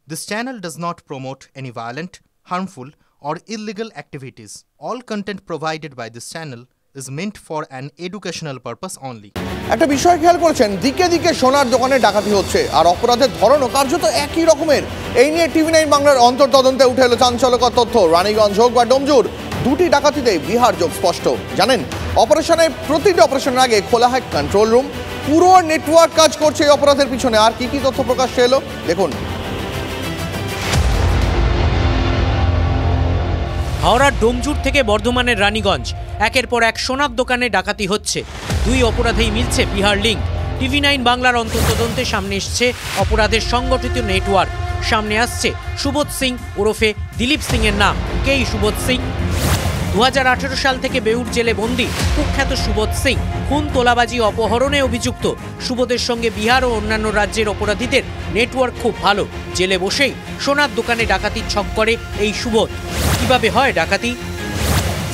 This channel does not promote any violent, harmful, or illegal activities. All content provided by this channel is meant for an educational purpose only. একটা বিষয় খেয়াল করেছেন, দিকে দিকে সোনার দোকানে ডাকাতি হচ্ছে আর অপরাধের ধরনও কার্যত একই রকমের। এই নিয়ে TV9 বাংলার অন্তর্তদন্তে উঠে এলো চাঞ্চল্যকর তথ্য। রানীগঞ্জ হোক বা ডোমজুর, দুটি ডাকাতিতে বিহার যোগ স্পষ্ট। জানেন, প্রতিটি অপারেশনের আগে খোলা হয় কন্ট্রোল রুম। পুরো নেটওয়ার্ক কাজ করছে এই অপরাধের পিছনে। আর কি কি তথ্য প্রকাশ্যে এলো দেখুন। হাওড়ার ডোমজুর থেকে বর্ধমানের রানীগঞ্জ, একের পর এক সোনার দোকানে ডাকাতি হচ্ছে। দুই অপরাধেই মিলছে বিহার লিঙ্ক। TV9 বাংলার অন্তর্তদন্তে সামনে এসছে অপরাধের সংগঠিত নেটওয়ার্ক। সামনে আসছে সুবোধ সিং ওরফে দিলীপ সিং এর নাম। কে এই সুবোধ সিং? 2018 সাল থেকে বেউর জেলে বন্দী কুখ্যাত সুবোধ সিং খুন, তোলাবাজি, অপহরণে অভিযুক্ত। সুবোধের সঙ্গে বিহার ও অন্যান্য রাজ্যের অপরাধীদের নেটওয়ার্ক খুব ভালো। জেলে বসেই সোনার দোকানে ডাকাতির ছক করে এই সুবোধ। কিভাবে হয় ডাকাতি?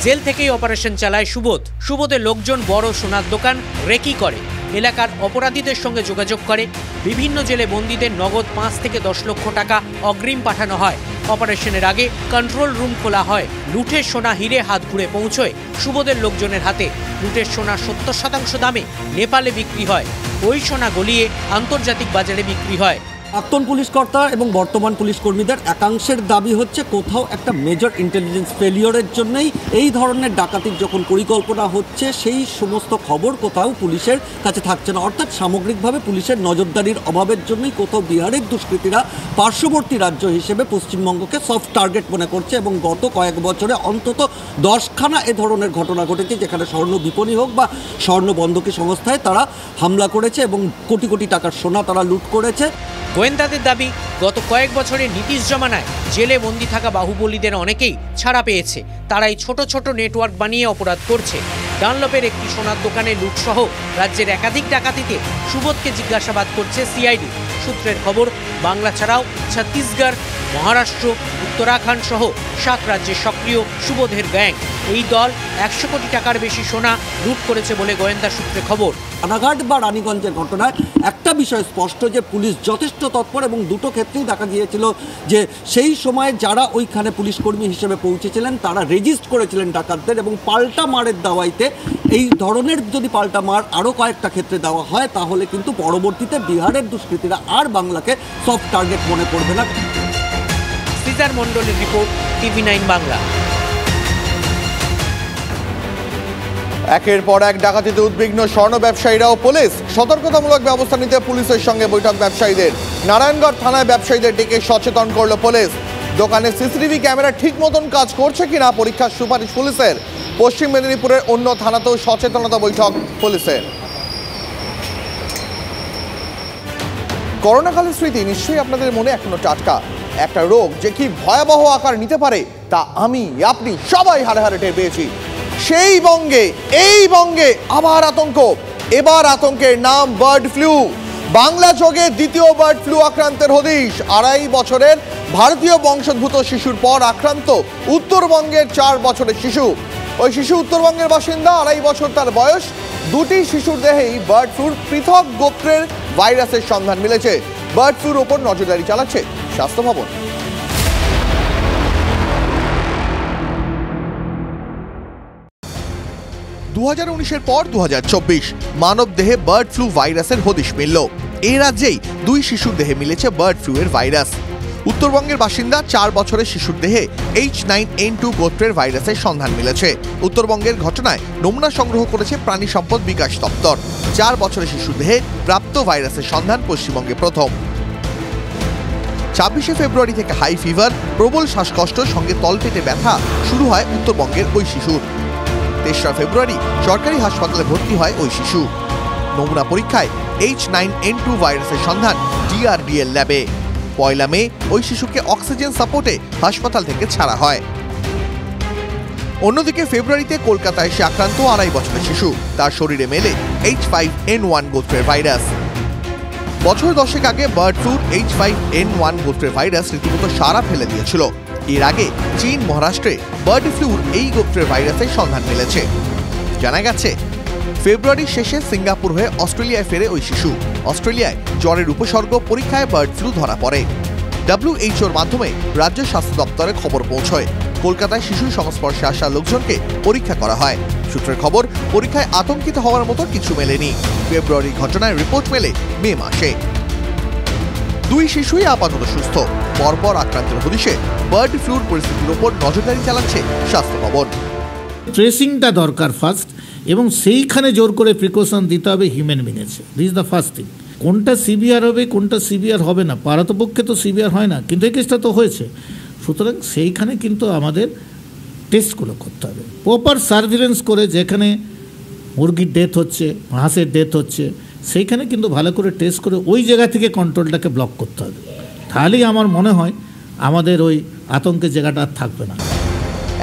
জেল থেকেই অপারেশন চালায় সুবোধ। সুবোধের লোকজন বড় সোনার দোকান রেকি করে, এলাকার অপরাধীদের সঙ্গে যোগাযোগ করে। বিভিন্ন জেলে বন্দীদের নগদ 5 থেকে 10 লক্ষ টাকা অগ্রিম পাঠানো হয়। অপারেশনের আগে কন্ট্রোল রুম খোলা হয়। লুটের সোনা হিরে হাত ঘুরে পৌঁছয় সুবোধের লোকজনের হাতে। লুটের সোনা 70% দামে নেপালে বিক্রি হয়। ওই সোনা গলিয়ে আন্তর্জাতিক বাজারে বিক্রি হয়। প্রাক্তন পুলিশ কর্তা এবং বর্তমান পুলিশ কর্মীদের একাংশের দাবি হচ্ছে কোথাও একটা মেজর ইন্টেলিজেন্স ফেলিওরের জন্যই এই ধরনের ডাকাতির যখন পরিকল্পনা হচ্ছে, সেই সমস্ত খবর কোথাও পুলিশের কাছে থাকছে না। অর্থাৎ সামগ্রিকভাবে পুলিশের নজরদারির অভাবের জন্যই কোথাও বিহারের দুষ্কৃতীরা পার্শ্ববর্তী রাজ্য হিসেবে পশ্চিমবঙ্গকে সফট টার্গেট মনে করছে। এবং গত কয়েক বছরে অন্তত 10খানা এ ধরনের ঘটনা ঘটেছে, যেখানে স্বর্ণ বিপণী হোক বা স্বর্ণ বন্ধকি সংস্থায় তারা হামলা করেছে এবং কোটি কোটি টাকার সোনা তারা লুট করেছে। গোয়েন্দাদের দাবি, গত কয়েক বছরে নীতিশ জমানায় জেলে বন্দী থাকা বাহুবলীদের অনেকেই ছাড়া পেয়েছে। তারাই ছোট ছোট নেটওয়ার্ক বানিয়ে অপরাধ করছে। ডানলপের একটি সোনার দোকানে লুটসহ রাজ্যের একাধিক ডাকাতিতে সুবোধকে জিজ্ঞাসাবাদ করছে CID। সূত্রের খবর, বাংলা ছাড়াও ছত্তিশগড়, মহারাষ্ট্র, উত্তরাখণ্ড সহ 7 রাজ্যে সক্রিয় সুবোধের গ্যাং। এই দল 100 কোটি টাকার বেশি সোনা লুট করেছে বলে গোয়েন্দা সূত্রে খবর। রানাঘাট বা রানীগঞ্জের ঘটনায় একটা বিষয় স্পষ্ট, যে পুলিশ যথেষ্ট তৎপর এবং দুটো ক্ষেত্রেই দেখা গিয়েছিল যে সেই সময়ে যারা ওইখানে পুলিশ কর্মী হিসেবে পৌঁছেছিলেন তারা রেজিস্ট করেছিলেন ডাকাতদের, এবং পাল্টা মারের দাওয়াইতে এই ধরনের যদি পাল্টা মার আরও কয়েকটা ক্ষেত্রে দেওয়া হয় তাহলে কিন্তু পরবর্তীতে বিহারের দুষ্কৃতীরা আর বাংলাকে সফট টার্গেট মনে করবে না। সিজার মণ্ডলের রিপোর্ট, TV9 বাংলা। একের পর এক ডাকাতিতে উদ্বিগ্ন স্বর্ণ ব্যবসায়ীরা ও পুলিশ। সতর্কতামূলক ব্যবস্থা নিতে পুলিশের সঙ্গে বৈঠক ব্যবসায়ীদের। নারায়ণগড় থানায় ব্যবসায়ীদের ডেকে সচেতন করল পুলিশ। দোকানে CCTV ক্যামেরা ঠিক মতন কাজ করছে কিনা পরীক্ষার সুপারিশ পুলিশের। পশ্চিম মেদিনীপুরের অন্য থানাতেও সচেতনতা বৈঠক পুলিশের। করোনাকালের স্মৃতি নিশ্চয়ই আপনাদের মনে এখনো টাটকা। একটা রোগ যে কি ভয়াবহ আকার নিতে পারে তা আমি আপনি সবাই হাড়ে হাড়ে টের পেয়েছি। এই বঙ্গে আবার আতঙ্ক। এবার আতঙ্কের নাম বার্ড ফ্লু। বাংলা যোগে দ্বিতীয় বার্ড ফ্লু আক্রান্তের হদিশ। 2.5 বছরের ভারতীয় বংশোদ্ভূত শিশুর পর আক্রান্ত উত্তরবঙ্গের 4 বছরের শিশু। ওই শিশু উত্তরবঙ্গের বাসিন্দা, 2.5 বছর তার বয়স। দুটি শিশুর দেহেই বার্ড ফ্লুর পৃথক গোত্রের ভাইরাসের সন্ধান মিলেছে। বার্ড ফ্লুর ওপর নজরদারি চালাচ্ছে স্বাস্থ্য ভবন। 2019-এর পর 2024 মানব দেহে বার্ড ফ্লু ভাইরাসের হদিশ মিলল। এই রাজ্যেই 2 শিশুর দেহে মিলেছে বার্ড ফ্লু এর ভাইরাস। উত্তরবঙ্গের বাসিন্দা 4 বছরের শিশুর দেহে H9N2 গোত্রের ভাইরাসের সন্ধান মিলেছে। উত্তরবঙ্গের ঘটনায় নমুনা সংগ্রহ করেছে প্রাণী সম্পদ বিকাশ দপ্তর। 4 বছরের শিশুর দেহে প্রাপ্ত ভাইরাসের সন্ধান পশ্চিমবঙ্গে প্রথম। 26শে ফেব্রুয়ারি থেকে হাই ফিভার, প্রবল শ্বাসকষ্ট সঙ্গে তলপেটে ব্যথা শুরু হয় উত্তরবঙ্গের ওই শিশুর। 3রা ফেব্রুয়ারি সরকারি হাসপাতালে ভর্তি হয় ওই শিশু। নমুনা পরীক্ষায় H9N2 ভাইরাসের সন্ধান DRDL ল্যাবে। 1 মে ওই শিশুকে অক্সিজেন সাপোর্টে হাসপাতাল থেকে ছাড়া হয়। অন্যদিকে ফেব্রুয়ারিতে কলকাতায় এসে আক্রান্ত 2.5 বছরের শিশু। তার শরীরে মেলে H5N1 গোত্রের ভাইরাস। বছর 10 আগে বার্ড ফ্লুর H5N1 গোত্রের ভাইরাস রীতিমতো সারা ফেলে দিয়েছিল। এর আগে চীন, মহারাষ্ট্রে বার্ড ফ্লুর এই গোত্রের ভাইরাসের সন্ধান মিলেছে। জানা গেছে, ফেব্রুয়ারির শেষে সিঙ্গাপুর হয়ে অস্ট্রেলিয়ায় ফেরে ওই শিশু। অস্ট্রেলিয়ায় জ্বরের উপসর্গ পরীক্ষায় বার্ড ফ্লু ধরা পড়ে। WHOর মাধ্যমে রাজ্য স্বাস্থ্য দপ্তরে খবর পৌঁছয়। কলকাতায় শিশু সংস্পর্শে আসা লোকজনকে পরীক্ষা করা হয়। সূত্রের খবর, পরীক্ষায় আতঙ্কিত হওয়ার মতো কিছু মেলেনি। ফেব্রুয়ারি ঘটনায় রিপোর্ট মেলে মে মাসে। দুই শিশুই আপাতত সুস্থ। পরপর আক্রান্তের হদিশে বার্ড ফ্লুর পরিস্থিতির উপর নজরদারি চালাচ্ছে স্বাস্থ্য ভবন। ট্রেসিংটা দরকার ফার্স্ট, এবং সেইখানে জোর করে প্রিকশন দিতে হবে হিউম্যান বিংয়েছে। This is the first thing. কোনটা সিভিয়ার হবে কোনটা সিভিয়ার হবে না, পারতপক্ষে তো সিভিয়ার হয় না, কিন্তু এই কেসটা তো হয়েছে। সুতরাং সেইখানে কিন্তু আমাদের টেস্টগুলো করতে হবে, প্রপার সার্ভিলেন্স করে। যেখানে মুরগির ডেথ হচ্ছে, হাঁসের ডেথ হচ্ছে, সেইখানে কিন্তু ভালো করে টেস্ট করে ওই জায়গা থেকে কন্ট্রোলটাকে ব্লক করতে হবে। তাহলেই আমার মনে হয় আমাদের ওই আতঙ্কের জায়গাটা আর থাকবে না।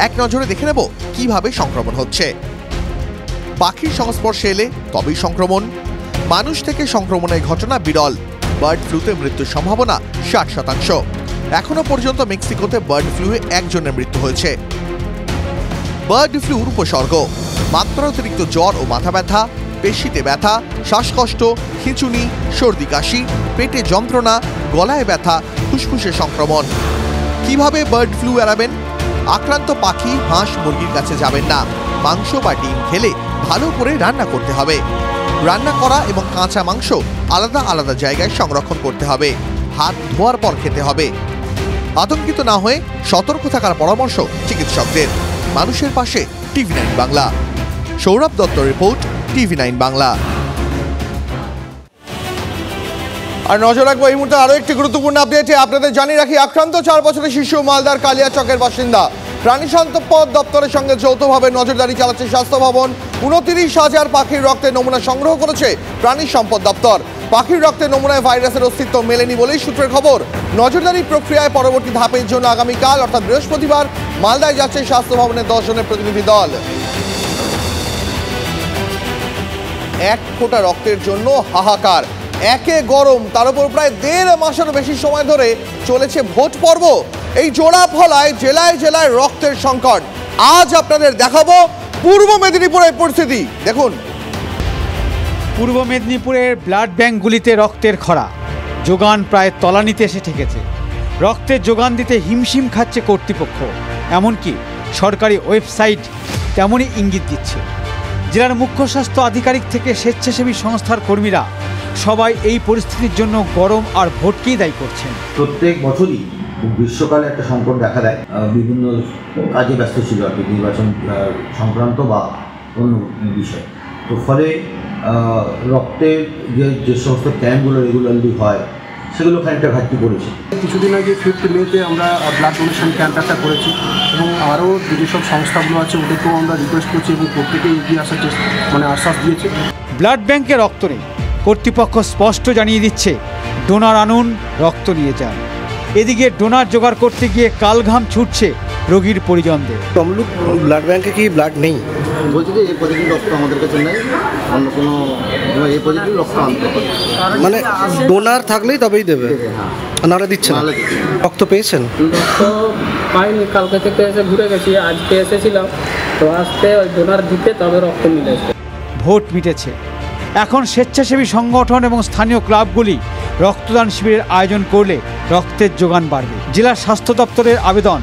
এক নজরে দেখে নেব কিভাবে সংক্রমণ হচ্ছে। পাখির সংস্পর্শে এলে তবেই সংক্রমণ। মানুষ থেকে সংক্রমণের ঘটনা বিরল। বার্ড ফ্লুতে মৃত্যুর সম্ভাবনা 60%। এখনো পর্যন্ত মেক্সিকোতে বার্ড ফ্লুয়ে একজনের মৃত্যু হয়েছে। বার্ড ফ্লুর উপসর্গ: মাত্রাতিরিক্ত জ্বর ও মাথা ব্যথা, পেশিতে ব্যথা, শ্বাসকষ্ট, খিঁচুনি, সর্দি কাশি, পেটে যন্ত্রণা, গলায় ব্যথা, ফুসফুসে সংক্রমণ। কিভাবে বার্ড ফ্লু এড়াবেন? আক্রান্ত পাখি, হাঁস, মুরগির কাছে যাবেন না। মাংস বা ডিম খেলে ভালো করে রান্না করতে হবে। রান্না করা এবং কাঁচা মাংস আলাদা আলাদা জায়গায় সংরক্ষণ করতে হবে। হাত ধোয়ার পর খেতে হবে। আতঙ্কিত না হয়ে সতর্ক থাকার পরামর্শ চিকিৎসকদের। মানুষের পাশে TV9 Bangla. Sourav Dutta report, TV9 Bangla. আর নজর রাখবো এই মুহূর্তে আরো একটি গুরুত্বপূর্ণ আপডেটে। আপনাদের জানিয়ে রাখি, আক্রান্ত 4 বছরের শিশু মালদার কালিয়াচকের বাসিন্দা। প্রাণী সম্পদ দপ্তরের সঙ্গে যৌথভাবে নজরদারি চালাচ্ছে স্বাস্থ্য ভবন। 29,000 পাখির রক্তের নমুনা সংগ্রহ করেছে প্রাণী সম্পদ দপ্তর। পাখির রক্তের নমুনায় ভাইরাসের অস্তিত্ব মেলেনি বলেই সূত্রের খবর। নজরদারি প্রক্রিয়ায় পরবর্তী ধাপের জন্য আগামীকাল অর্থাৎ বৃহস্পতিবার মালদায় যাচ্ছে স্বাস্থ্য ভবনের 10 জনের প্রতিনিধি দল। 1 ফোঁটা রক্তের জন্য হাহাকার। একে গরম, তার উপর প্রায় 1.5 মাসেরও বেশি সময় ধরে চলেছে ভোট পর্ব। এই জোড়া ফলায় জেলায় জেলায় রক্তের সংকট। আজ আপনাদের দেখাবো পূর্ব মেদিনীপুরের পরিস্থিতি। দেখুন, পূর্ব মেদিনীপুরের ব্লাড ব্যাঙ্কগুলিতে রক্তের খরা। যোগান প্রায় তলানিতে এসে ঠেকেছে। রক্তের যোগান দিতে হিমশিম খাচ্ছে কর্তৃপক্ষ। এমনকি সরকারি ওয়েবসাইট তেমনই ইঙ্গিত দিচ্ছে। জেলার মুখ্য স্বাস্থ্য আধিকারিক থেকে স্বেচ্ছাসেবী সংস্থার কর্মীরা সবাই এই পরিস্থিতির জন্য গরম আর ভোটকেই দায়ী করছেন। প্রত্যেক বছরই গ্রীষ্মকালে একটা সংকট দেখা দেয়। বিভিন্ন কাজে ব্যস্ত ছিল আর কি, নির্বাচন সংক্রান্ত বা অন্য বিষয়। তো ফলে রক্তের যে সমস্ত ক্যাম্পগুলো রেগুলারলি হয় সেগুলো খানিকটা ঘাটতি পড়েছে। কিছুদিন আগে 5 মেতে আমরা ব্লাড ডোনেশন ক্যাম্প একটা করেছি, এবং আরও যেসব সংস্থাগুলো আছে ওদেরকেও আমরা রিকোয়েস্ট করছি এবং প্রত্যেকেই এগিয়ে আসার আশ্বাস দিয়েছে। ব্লাড ব্যাঙ্কে রক্ত নেই, কর্তৃপক্ষ স্পষ্ট জানিয়ে দিচ্ছে ডোনার আনুন, রক্ত নিয়ে যান। এদিকে ডোনার জোগাড় করতে গিয়ে কালঘাম ছুটছে রোগীর পরিজনদের। তমলুক ব্লাড ব্যাঙ্কে কি ব্লাড নেই? বলছি যে এই পজিটিভ রক্ত আমাদের কাছে নেই, অন্য কোনো এই পজিটিভ রক্ত আনতে হবে, মানে ডোনার থাকলেই তবেই দেবে, নাহলে দিচ্ছে না। রক্ত পেয়েছেন? রক্ত পাইনি, কালকে থেকে এসে ঘুরে গেছি, আজকে এসেছিলাম, তো আসতে ওই ডোনার দিতে তবে রক্ত মিলেছে। ভোট মিটেছে, এখন স্বেচ্ছাসেবী সংগঠন এবং স্থানীয় ক্লাবগুলি রক্তদান শিবিরের আয়োজন করলে রক্তের যোগান বাড়বে। জেলা স্বাস্থ্য দপ্তরের আবেদন,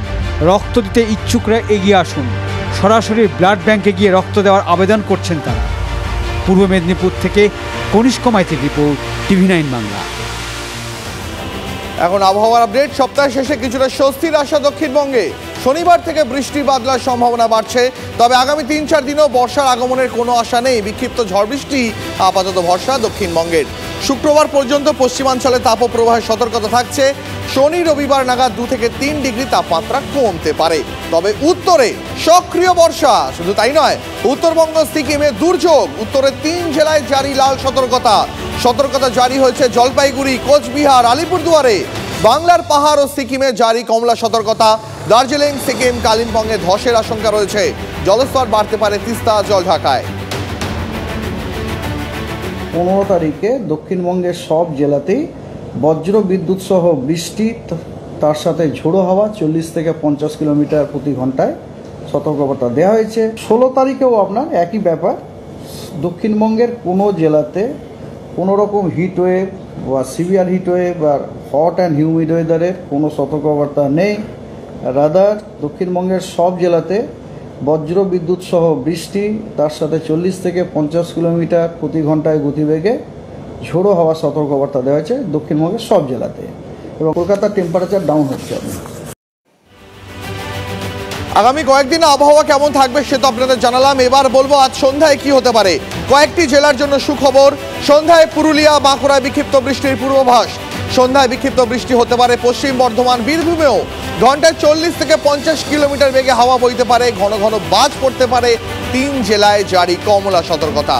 রক্ত দিতে ইচ্ছুকরা এগিয়ে আসুন। সরাসরি ব্লাড ব্যাঙ্কে গিয়ে রক্ত দেওয়ার আবেদন করছেন তারা। পূর্ব মেদিনীপুর থেকে কনিষ্ক মাইতির রিপোর্ট, TV9 বাংলা। এখন আবহাওয়ার আপডেট। সপ্তাহের শেষে কিছুটা স্বস্তির আশা দক্ষিণবঙ্গে। শনিবার থেকে বৃষ্টি বাদলার সম্ভাবনা বাড়ছে, তবে আগামী 3-4 দিনও বর্ষার আগমনের কোনো আশা নেই। বিক্ষিপ্ত ঝড় বৃষ্টি আপাতত ভরসা দক্ষিণবঙ্গের। শুক্রবার পর্যন্ত পশ্চিমাঞ্চলে তাপপ্রবাহের সতর্কতা থাকছে। শনি রবিবার নাগাদ 2 থেকে 3 ডিগ্রি তাপমাত্রা কমতে পারে। তবে উত্তরে সক্রিয় বর্ষা। শুধু তাই নয়, উত্তরবঙ্গ সিকিমে দুর্যোগ। উত্তরের 3 জেলায় জারি লাল সতর্কতা। সতর্কতা জারি হয়েছে জলপাইগুড়ি, কোচবিহার, আলিপুরদুয়ারে। বাংলার পাহাড় ও সিকিমে জারি কমলা সতর্কতা। দার্জিলিং, সিকিম, কালিম্পংয়ে ধসের আশঙ্কা রয়েছে। জলস্তর বাড়তে পারে তিস্তা জলঢাকায়। 15 তারিখে দক্ষিণবঙ্গের সব জেলাতেই বজ্র বিদ্যুৎ সহ বৃষ্টি, তার সাথে ঝোড়ো হাওয়া 40 থেকে 50 কিলোমিটার প্রতি ঘন্টায় সতর্কবার্তা দেওয়া হয়েছে। 16 তারিখেও আপনার একই ব্যাপার। দক্ষিণবঙ্গের কোনো জেলাতে কোনো রকম হিট ওয়েভ বা সিভিয়ার হিট ওয়েভ বা হট অ্যান্ড হিউমিড ওয়েদারের কোনো সতর্কবার্তা নেই। রাদার দক্ষিণবঙ্গের সব জেলাতে বজ্র বিদ্যুৎ সহ বৃষ্টি, তার সাথে 40 থেকে 50 কিলোমিটার প্রতি ঘন্টায় গতিবেগে ঝোড়ো হওয়ার সতর্কবার্তা দেওয়া হয়েছে দক্ষিণবঙ্গের সব জেলাতে, এবং কলকাতার টেম্পারেচার ডাউন হচ্ছে। আগামী কয়েকদিন আবহাওয়া কেমন থাকবে সে তো আপনাদের জানালাম। এবার বলবো আজ সন্ধ্যায় কি হতে পারে। কয়েকটি জেলার জন্য সুখবর। সন্ধ্যায় পুরুলিয়া, বাঁকুড়ায় বিক্ষিপ্ত বৃষ্টির পূর্বাভাস। সন্ধ্যায় বিক্ষিপ্ত বৃষ্টি হতে পারে পশ্চিম বর্ধমান, বীরভূমেও ঘন্টায় 40 থেকে 50 কিলোমিটার বেগে হাওয়া বইতে পারে, ঘন ঘন বাজ পড়তে পারে। 3 জেলায় জারি কমলা সতর্কতা।